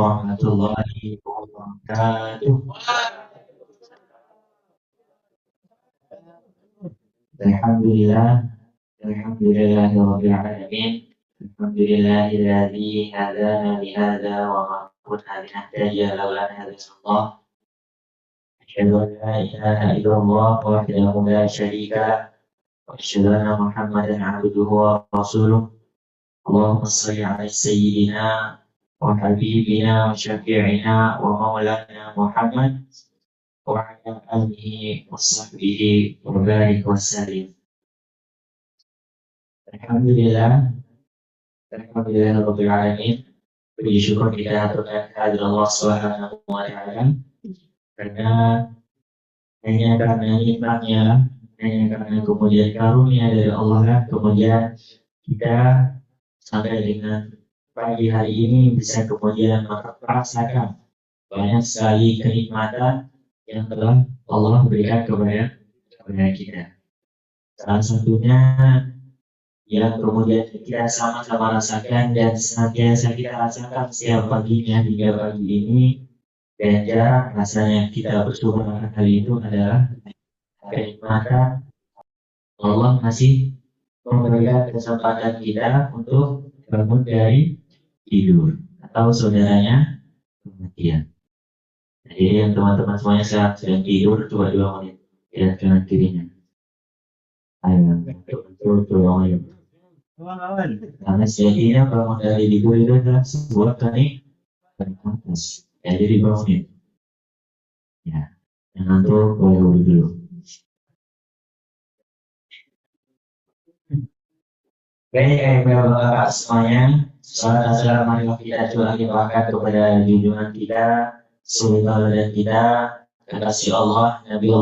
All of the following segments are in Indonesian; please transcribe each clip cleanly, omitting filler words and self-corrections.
warahmatullahi wabarakatuh. Alhamdulillah, alhamdulillahirabbil alamin. Alhamdulillahilladzi hadana li hadza wa ma kunna linahtadiya laula an hadana. Asyhadu an la ilaha illallah wahdahu la syarika lah wa asyhadu anna Muhammadan 'abduhu wa rasuluh. Allahumma shalli 'ala sayyidina wa habibina wa syafi'ina wa maulana Muhammad wa 'ala alihi wa sahbihi wa barik wa sallim. Alhamdulillah, alhamdulillahirabbil alamin. Puji syukur kita aturkan kehadirat Allah Subhanahu wa taala, karena hanya karena nikmatnya, hanya karena kemudian karunia dari Allah lah, kemudian kita sampai dengan pagi hari ini bisa kemudian merasakan banyak sekali kenikmatan yang telah Allah berikan kepada kita. Salah satunya yang kemudian kita sama-sama rasakan dan senantiasa kita rasakan setiap paginya hingga pagi ini, dan jarang rasanya kita bersyukur akan hal itu adalah kenikmatan Allah masih memberikan kesempatan kita untuk bangun dari tidur atau saudaranya kematian. Jadi yang teman-teman semuanya sedang tidur, coba 2 menit lihat kanan kirinya. Ayo, betul bangun. Karena sejatinya bangun dari tidur itu adalah sebuah kenikmatan. Jadi dibangunin. Ya, yang ngantuk boleh wudhu dulu. Baik, bapak semuanya, salat assalamualaikum kita coba limpahkan kepada junjungan kita, suri tauladan kita, kekasih Allah, Nabi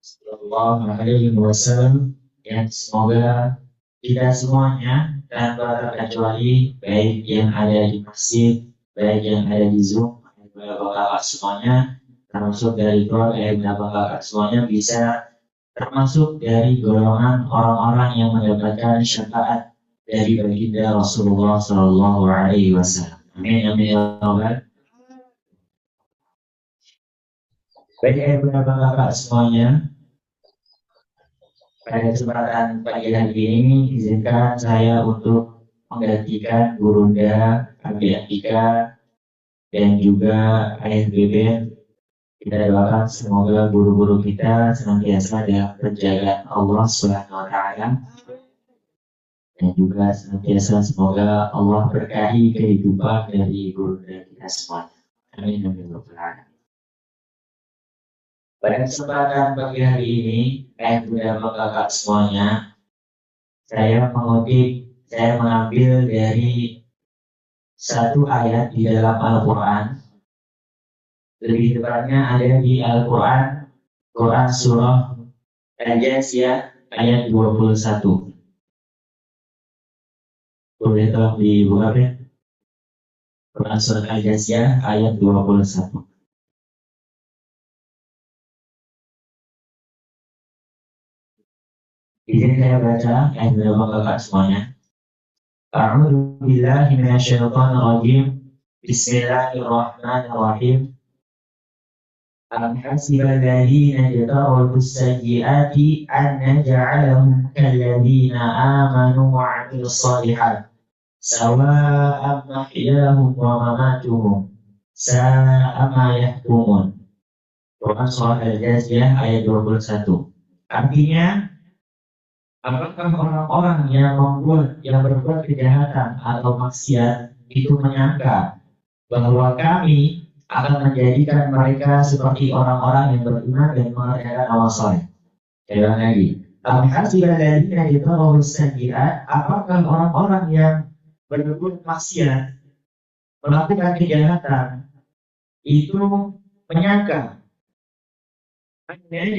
sallallahu alaihi wasallam, yang semoga kita semuanya tanpa terkecuali, baik yang ada di masjid, baik yang ada di Zoom, bapak-bapak semuanya, termasuk dari keluarga bapak-bapak semuanya, bisa termasuk dari golongan orang-orang yang mendapatkan syafaat dari baginda Rasulullah sallallahu alaihi wasallam. Amin amin ya rabbal. Baik bapak-bapak semuanya, pada kesempatan pagi hari ini izinkan saya untuk menggantikan Gurunda, Abi Atika, dan juga Ayah Beben. Kita doakan semoga guru-guru kita senantiasa dalam penjagaan Allah Subhanahu wa taala, dan juga senantiasa semoga Allah berkahi kehidupan dari Gurunda kita semua. Amin amin ya rabbal alamin. Pada kesempatan pagi hari ini, bunda kakak semuanya, saya mengambil dari satu ayat di dalam Al-Quran. Lebih tepatnya ada di Al-Quran, Quran surah Al-Jasiyah ayat 21. Boleh tolong dibuka ya? Quran surah Al-Jasiyah ayat 21. Izin saya baca ayat berapa kakak semuanya. A'udzu billahi minasyaitonir rajim. Bismillahirrahmanirrahim. Am hasibal ladzina yatawallus sayyiati an naj'alahum kalladzina amanu wa 'amilus shalihat sawa'an mahyahum wa mamatuhum sa'a ma yahkumun. Quran surah Al-Jasiyah ayat 21. Artinya, apakah orang-orang yang berbuat kejahatan atau maksiat itu menyangka bahwa kami akan menjadikan mereka seperti orang-orang yang beriman dan mengerjakan amal saleh? Sekali lagi, apakah orang-orang yang berbuat maksiat, melakukan kejahatan itu menyangka bahwasanya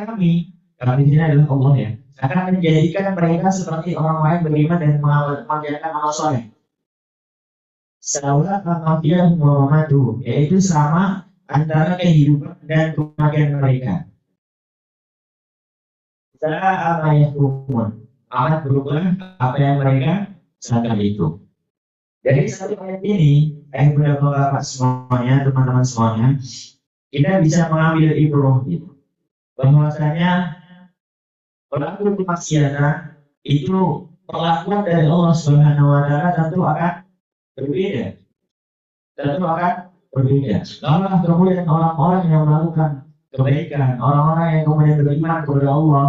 kami di sini adalah Allah ya, akan menjadikan mereka seperti orang lain beriman dan mengerjakan amal soleh. Saula kematian Muhammadu, yaitu sama antara kehidupan dan kematian mereka. Sa'a ma yahkumun, amat berubah apa yang mereka sangka itu. Dari satu ayat ini, kepada bapak semuanya, teman-teman semuanya, kita bisa mengambil ibrah gitu. Bahwasanya pelaku kemaksiatan itu perlakuan dari Allah Subhanahu wa taala tentu akan berbeda. Tentu akan berbeda. Kalau kemudian orang-orang yang melakukan kebaikan, orang-orang yang kemudian beriman kepada Allah,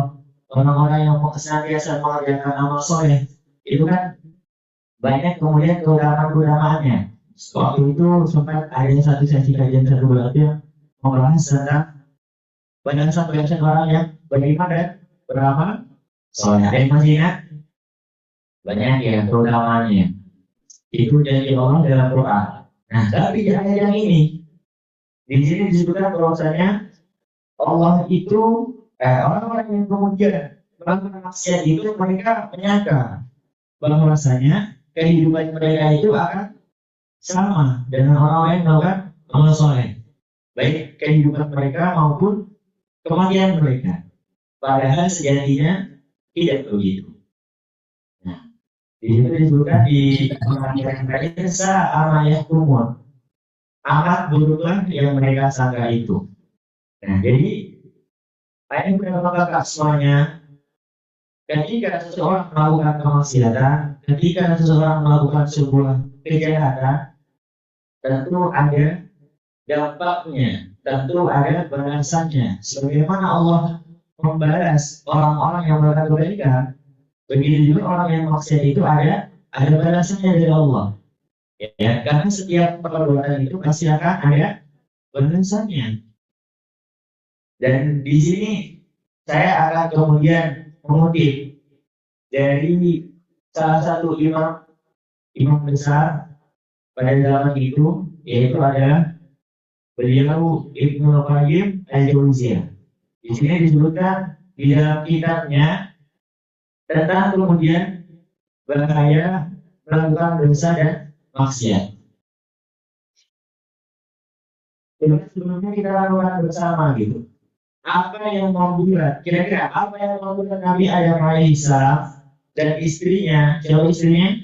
orang-orang yang senantiasa mengerjakan amal soleh, itu kan banyak kemudian keutamaan-keutamaannya. Waktu itu sempat ada satu sesi kajian satu bulan yang membahas tentang banyaknya orang yang beriman dan beramal soleh. Ada yang masih ingat? Banyak ya keutamaannya. Itu janji Allah dalam Quran. Nah, tapi di ayat yang ini, di sini disebutkan bahwasanya Allah itu orang-orang yang kemudian melakukan maksiat itu mereka menyangka bahwasanya kehidupan mereka itu akan sama dengan orang yang melakukan amal soleh, baik kehidupan mereka maupun kematian mereka. Padahal sejatinya tidak begitu. Nah, di situ disebutkan di pengajaran terakhir sa'amayah kumur, amat buruklah yang mereka sangka itu. Nah, jadi ayat berapa kakak semuanya? Ketika seseorang melakukan kemaksiatan, ketika seseorang melakukan sebuah kejahatan, tentu ada dampaknya, tentu ada balasannya. Sebagaimana Allah membalas orang-orang yang melakukan kebaikan, begitu juga orang yang maksiat itu ada balasannya dari Allah. Ya, karena setiap perbuatan itu pasti akan ada balasannya. Dan di sini saya akan kemudian mengutip dari salah satu imam besar pada zaman itu, yaitu adalah beliau Ibnu Qayyim al-Jauziyah. Di sini disebutkan di dalam kitabnya tentang kemudian bahaya melakukan dosa dan maksiat. Sebelumnya kita lakukan bersama gitu. Apa yang membuat, kira-kira apa yang membuat Nabi Adam alaihissalam dan istrinya, siapa istrinya?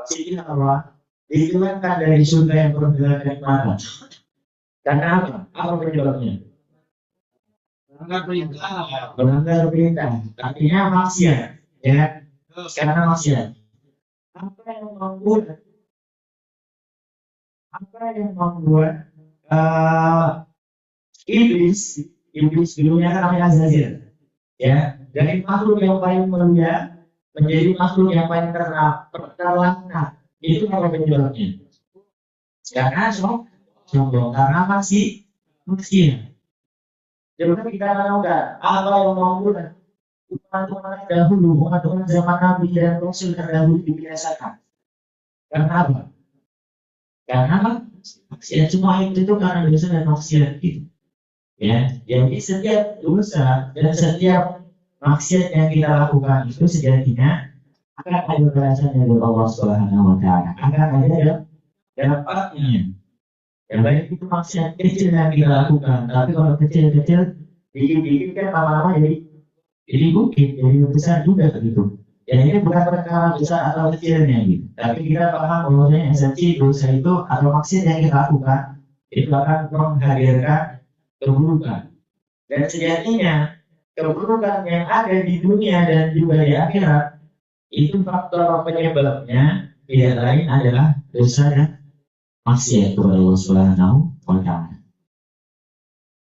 Siti Hawa, dikeluarkan dari surga yang penuh dengan kenikmatan. Karena apa? Apa penyebabnya? Melanggar perintah. Artinya maksiat, ya. Karena maksiat. Apa yang membuat iblis dulunya kan namanya Azazil, ya, dari makhluk yang paling mulia menjadi makhluk yang paling terlaknat. Itu apa penyebabnya? Karena sombong, karena maksiat. Jadi kita lakukan apa yang membuat umat-umat dahulu, umat-umat zaman Nabi dan Rasul terdahulu dibiasakan. Karena apa? Karena maksiat, semua itu karena dosa dan maksiat gitu. Ya, jadi setiap dosa dan setiap maksiat yang kita lakukan itu sejatinya akan ada balasan dari Allah Subhanahu wa taala. Akan ada dampaknya. Yang baik itu maksiat kecil yang kita lakukan, tapi kalau kecil-kecil dikit-dikit kan lama-lama jadi bukit, jadi besar juga gitu. Ya ini bukan perkara besar atau kecilnya gitu. Tapi kita paham bahwasanya esensi dosa itu atau maksiat yang kita lakukan itu akan menghadirkan keburukan. Dan sejatinya keburukan yang ada di dunia dan juga di akhirat itu faktor penyebabnya tidak lain adalah dosa dan maksiat kepada Allah Subhanahu wa taala.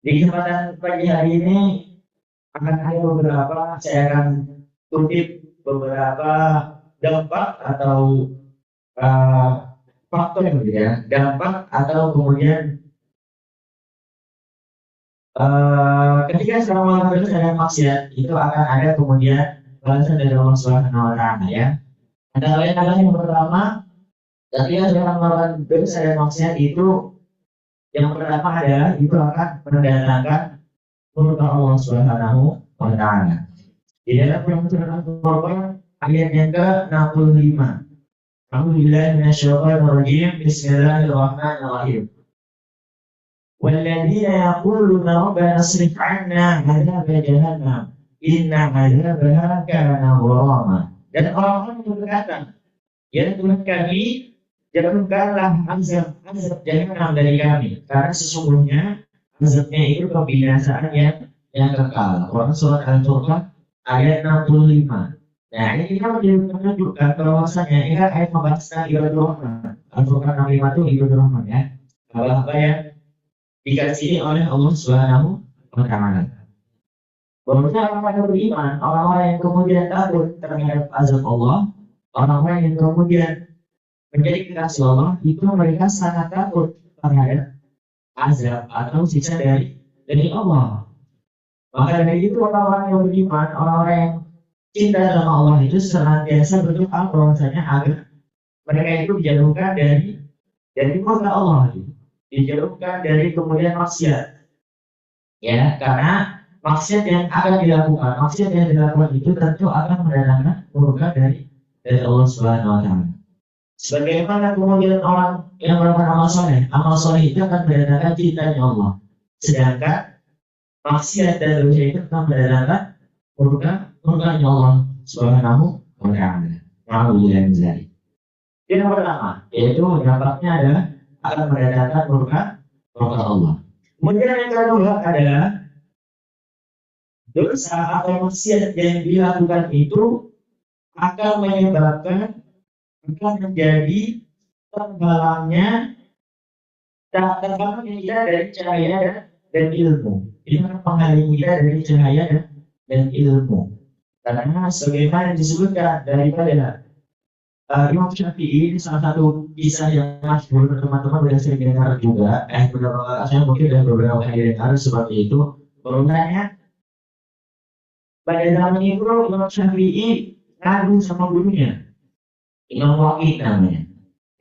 Di kesempatan pagi hari ini akan ada beberapa, saya akan kutip beberapa dampak atau faktor ya, dampak atau kemudian ketika seorang melakukan dosa dan maksiat itu akan ada kemudian balasan dari Allah Subhanahu wa taala ya. Antara lain adalah yang pertama, ketika seorang melakukan dosa dan maksiat itu yang pertama adalah itu akan mendatangkan murka Allah Subhanahu wa taala. Di dalam surat Al-Qur'an ayat yang ke-65. A'udzubillahi minasyaitonir rajim. Bismillahirrahmanirrahim. وَالَّذِينَ يَقُولُونَ رَبَّنَا اصْرِفْ عَنَّا عَذَابَ جَهَنَّمَ inna adzabaha kana gharama. Dan orang-orang yang berkata, ya Tuhan kami, jauhkanlah azab jahanam dari kami, karena sesungguhnya azabnya itu kebinasaan yang kekal. Quran surat Al-Furqan ayat 65. Nah, ini kita menunjukkan bahwasanya ini kan ayat membahas tentang ibadur rahman. Al-Furqan 65 itu ibadur rahman ya. Hamba-hamba yang dikasihi oleh Allah Subhanahu wa Ta'ala. Bahwasanya orang-orang yang beriman, orang-orang yang kemudian takut terhadap azab Allah, orang-orang yang kemudian menjadi kekasih Allah, itu mereka sangat takut terhadap azab atau siksa dari Allah. Maka dari itu orang-orang yang beriman, orang-orang yang cinta sama Allah itu senantiasa berdoa bahwasanya agar mereka itu dijauhkan dari murka Allah, dijauhkan dari kemudian maksiat. Ya, karena maksiat yang dilakukan itu tentu akan mendatangkan murka dari Allah Subhanahu wa Ta'ala. Sebagaimana kemudian orang yang melakukan amal soleh itu akan mendatangkan cintanya Allah. Sedangkan maksiat dan dosa itu akan mendatangkan murkanya Allah Subhanahu wa Ta'ala. Ma'alillah mizari. Yang pertama, yaitu dampaknya adalah akan mendatangkan murka Allah. Kemudian yang kedua adalah dosa atau maksiat yang dilakukan itu akan menyebabkan, akan menjadi terhalangnya kita dari cahaya dan ilmu. Ini akan menghalangi kita dari cahaya dan ilmu. Karena sebagaimana disebutkan daripada Imam Syafi'i, ini salah satu kisah yang masyhur, teman-teman sudah sering dengar juga. Beberapa saya mungkin sudah beberapa kali dengar seperti itu. Bahwasanya pada zaman itu Imam Syafi'i ngadu sama gurunya, Imam Waqi namanya.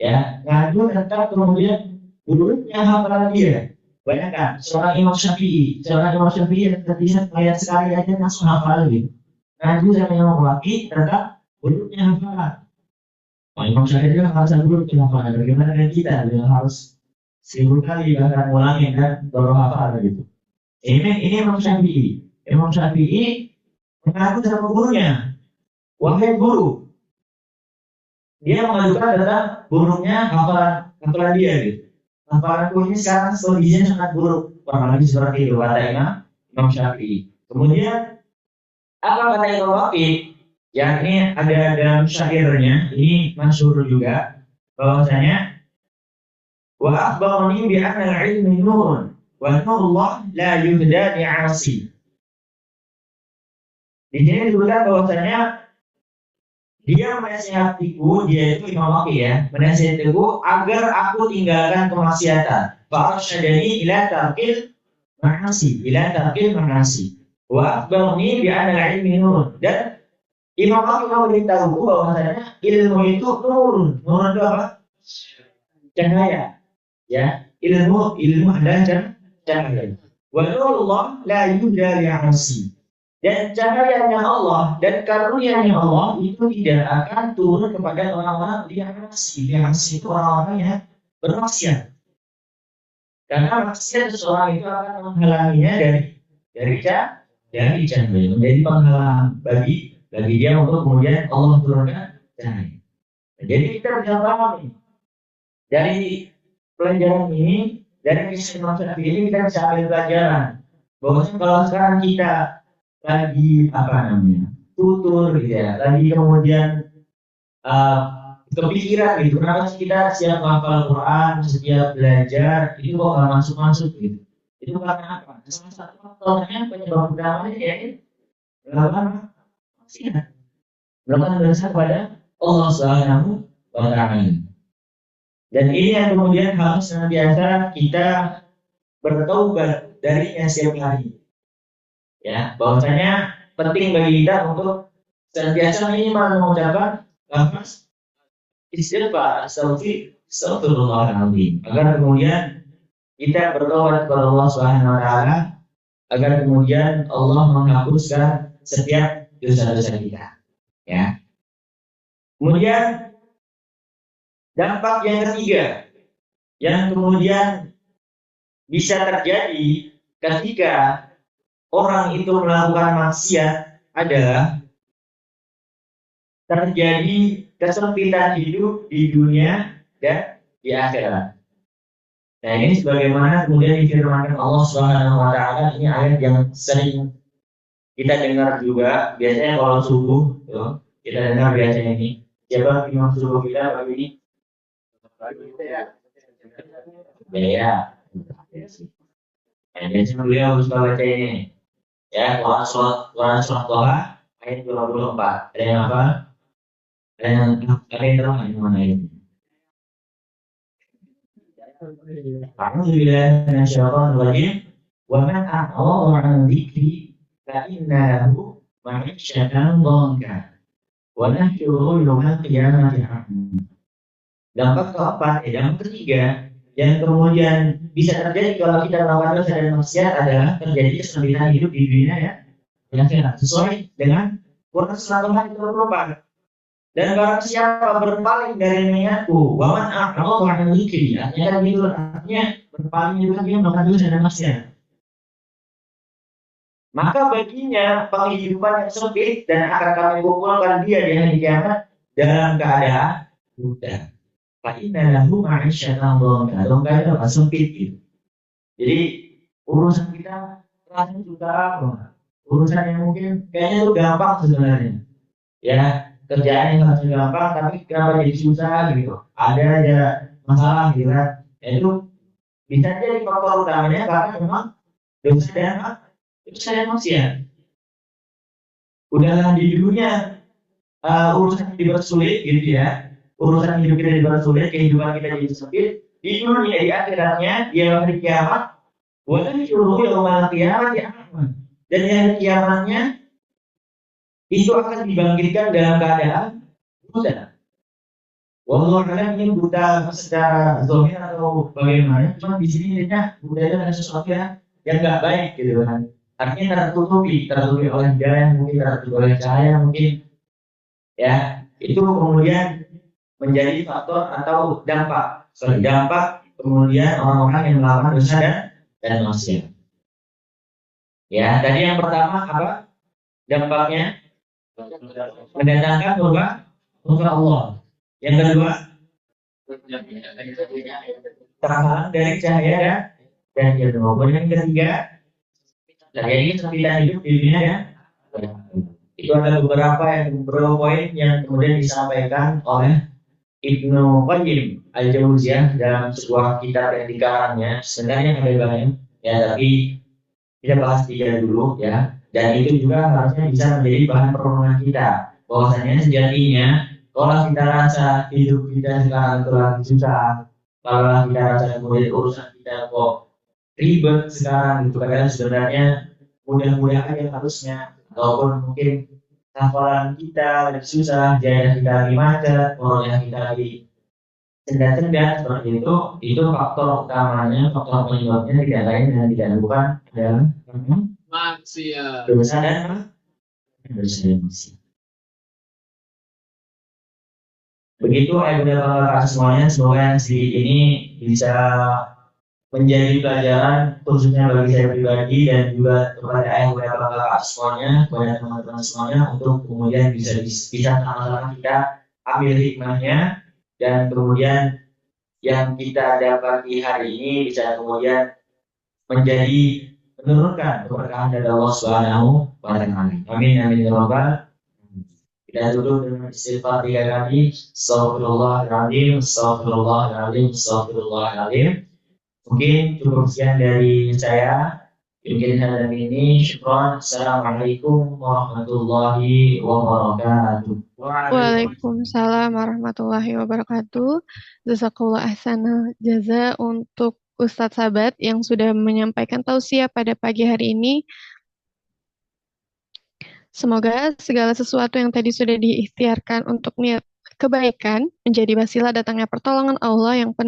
Ya, ngadu tentang kemudian gurunya hafalan dia. Bayangkan seorang Imam Syafi'i yang terpisah ayat sekali aja langsung hafal gitu. Ngadu sama Imam Waqi tentang gurunya hafalan. Imam Syafi'i juga harus guru hafalan. Bagaimana dengan kita yang harus 1000 kali bahkan ulangin kan baru hafal gitu. Ini Imam Syafi'i. Imam Syafi'i mengaku sama gurunya, wahai guru. Dia mengadukan tentang gurunya hafalan dia gitu. Hafalan gurunya sekarang kondisinya sangat buruk. Apalagi seperti itu kata Imam Syafi'i. Kemudian apa kata Imam Waqi? Ya, ini ada dalam syairnya, ini masyhur juga, bahwasanya wa akhbarani bi anna al-ilmi nurun wa nurullah la yuhda li'asi. Di sini disebutkan bahwasanya dia menasihatiku, dia itu Imam Waqi ya, menasihatiku agar aku tinggalkan kemaksiatan. Fa arsyadani ila tarkil ma'asi. Wa akhbarani bi anna al-ilmi nurun. Dan Imam Waqi memberitahu bahwasanya ilmu itu nurun itu apa? Cahaya. Ya, ilmu adalah cahaya. Wa nurullah la yuhda li'asi. Dan cahayanya Allah dan karunia-Nya Allah itu tidak akan turun kepada orang-orang yang asi. Yang asi itu orang-orang yang bermaksiat. Karena maksiat seseorang itu akan menghalanginya dari cahaya, menjadi penghalang bagi dia untuk kemudian Allah turunkan cahaya. Jadi kita bisa paham dari pelajaran ini, dari kisah Imam Syafi'i ini kita bisa ambil pelajaran bahwa kalau sekarang kita lagi tutur gitu ya, lagi kemudian kepikiran gitu, kenapa kita setiap hafal Quran, setiap belajar itu kok nggak masuk gitu. Itu karena apa? Salah satu faktornya penyebab utamanya yaitu melakukan dosa kepada Allah Subhanahu wa Ta'ala. Dan ini yang kemudian harus senantiasa kita bertaubat darinya setiap hari. Ya, bahwasanya penting bagi kita untuk senantiasa minimal mengucapkan lafaz istighfar, astagfirullahaladzim, agar kemudian kita bertobat kepada Allah Subhanahu wa Ta'ala, agar kemudian Allah menghapuskan setiap dosa-dosa kita. Ya. Kemudian dampak yang ketiga yang kemudian bisa terjadi ketika orang itu melakukan maksiat adalah terjadi kesempitan hidup di dunia dan di akhirat. Nah, ini sebagaimana kemudian difirmankan Allah Subhanahu wa taala, ini ayat yang sering kita dengar juga biasanya kalau subuh tuh, kita dengar biasanya ini. Siapa imam subuh kita pagi ini? Ya. Nah, biasanya beliau harus baca ini. Ya, Quran surat Toha ayat 24. Ada yang apa? Ada yang terang yang mana ini? A'udzubillahi minasyaitonir rajim. Wa man a'rada 'an dzikri fa inna lahu ma'isyatan dhanka wa nahsyuruhu yaumal qiyamati a'ma. Dampak keempat, dampak ketiga yang kemudian bisa terjadi kalau kita melakukan dosa dan maksiat adalah terjadi kesempitan hidup di dunia ya, yang sesuai dengan Quran surat Al-Kahfi 24. Dan barang siapa berpaling dari niatku, waman a'rada 'an dzikri, artinya berpaling juga dia melakukan dosa dan maksiat. Maka baginya penghidupan yang sempit dan akan kami kumpulkan dia di hari kiamat dalam keadaan buta. Fa'inna lahu ma'isyatan dhanka. Dhanka itu apa? Sempit gitu. Jadi urusan kita rasanya juga apa? Urusan yang mungkin kayaknya itu gampang sebenarnya. Ya, kerjaan yang harusnya gampang tapi kenapa jadi susah gitu. Ada aja masalah gitu kan. Itu bisa jadi faktor utamanya karena memang dosa dan maksiat. Udahlah di dunia urusan dipersulit gitu ya, urusan hidup kita dipersulit, kehidupan kita jadi sempit. Di dunia di akhiratnya dia hari kiamat, bukan disuruh yaumal kiamat ya, dan di hari kiamatnya itu akan dibangkitkan dalam keadaan buta. Wallahu a'lam, ini buta secara zahir atau bagaimana, cuma di sini intinya buta itu ada sesuatu yang nggak baik gitu kan. Artinya tertutupi oleh jalan, mungkin tertutupi oleh cahaya mungkin ya, itu kemudian menjadi faktor atau dampak kemudian orang-orang yang melakukan dosa dan maksiat. Ya, tadi yang pertama apa dampaknya? Mendatangkan murka Allah. Yang kedua, terhalang dari cahaya dan ilmu. Yang ketiga, terjadi kesempitan hidup di dunia ya. Itu ada beberapa poin yang kemudian disampaikan oleh Ibnu Qayyim Al-Jauziyah dalam sebuah kitab yang dikarangnya. Sebenarnya ada banyak ya, tapi kita bahas tiga dulu ya. Dan itu juga harusnya bisa menjadi bahan perenungan kita. Bahwasanya sejatinya kalau kita rasa hidup kita sekarang itu lagi susah, kalau kita rasa kemudian urusan kita kok ribet sekarang, itu kadang sebenarnya mudah-mudah aja harusnya, ataupun mungkin hafalan kita lagi susah, jalan kita lagi macet, orang kita lagi cendat-cendat seperti itu faktor utamanya, faktor penyebabnya tidak lain dan tidak bukan adalah maksiat, dosa dan maksiat. Begitu Bapak semuanya, semoga yang sedikit ini bisa menjadi pelajaran khususnya bagi saya pribadi dan juga kepada Bapak semuanya, kepada teman-teman semuanya, untuk kemudian bisa sama-sama kita ambil hikmahnya, dan kemudian yang kita dapati hari ini bisa kemudian menurunkan keberkahan dari Allah Subhanahu wa taala. Amin amin ya rabbal. Kita tutup dengan istighfar 3 kali. Astagfirullahaladzim, astagfirullahaladzim, astagfirullahaladzim. Mungkin cukup sekian dari saya. Mungkin hadam ini. Syukran. Assalamualaikum warahmatullahi wabarakatuh. Waalaikumsalam warahmatullahi wabarakatuh. Jazakallah ahsanal jaza untuk Ustadz Sabat yang sudah menyampaikan tausiah pada pagi hari ini. Semoga segala sesuatu yang tadi sudah diikhtiarkan untuk niat kebaikan menjadi wasilah datangnya pertolongan Allah yang penuh